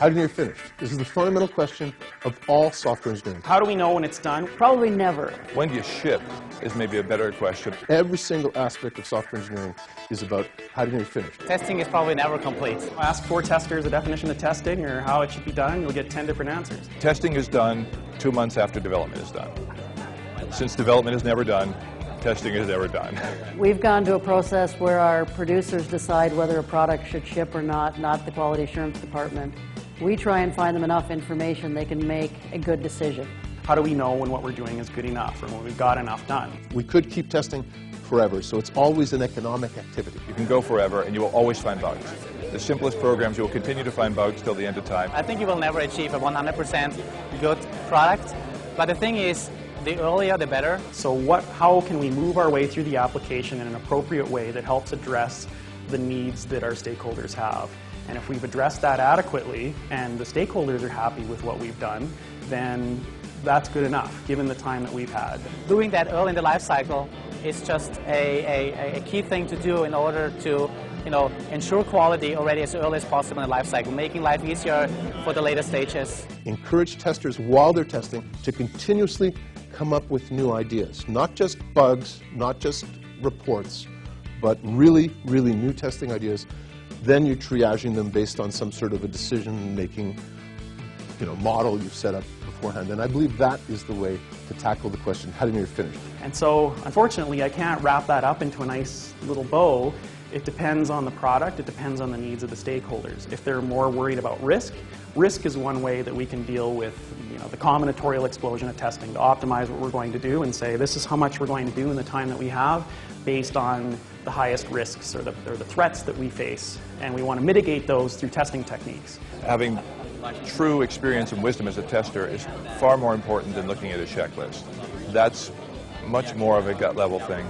How do you know you're finished? This is the fundamental question of all software engineering. How do we know when it's done? Probably never. When do you ship is maybe a better question. Every single aspect of software engineering is about how do you know you're finished. Testing is probably never complete. Ask 4 testers a definition of testing or how it should be done, you'll get 10 different answers. Testing is done 2 months after development is done. Since development is never done, testing is never done. We've gone to a process where our producers decide whether a product should ship or not the quality assurance department. We try and find them enough information they can make a good decision. How do we know when what we're doing is good enough or when we've got enough done? We could keep testing forever, so it's always an economic activity. You can go forever and you will always find bugs. The simplest programs, you will continue to find bugs till the end of time. I think you will never achieve a 100% good product, but the thing is, the earlier the better. So how can we move our way through the application in an appropriate way that helps address the needs that our stakeholders have? And if we've addressed that adequately and the stakeholders are happy with what we've done, then that's good enough, given the time that we've had. Doing that early in the life cycle is just a key thing to do in order to ensure quality already as early as possible in the life cycle, making life easier for the later stages. Encourage testers while they're testing to continuously come up with new ideas, not just bugs, not just reports, but really, really new testing ideas. Then you're triaging them based on some sort of a decision-making model you've set up beforehand. And I believe that is the way to tackle the question, how do you know you're finished? And so, unfortunately, I can't wrap that up into a nice little bow. It depends on the product, it depends on the needs of the stakeholders. If they're more worried about risk is one way that we can deal with the combinatorial explosion of testing to optimize what we're going to do and say this is how much we're going to do in the time that we have based on the highest risks or the threats that we face. And we want to mitigate those through testing techniques. Having true experience and wisdom as a tester is far more important than looking at a checklist. That's much more of a gut level thing.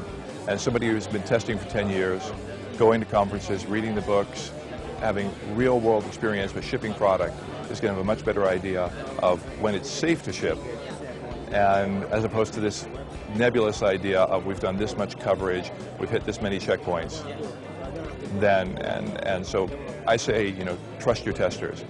And somebody who's been testing for 10 years, going to conferences, reading the books, having real world experience with shipping product is going to have a much better idea of when it's safe to ship, and as opposed to this nebulous idea of we've done this much coverage, we've hit this many checkpoints. And so I say, trust your testers.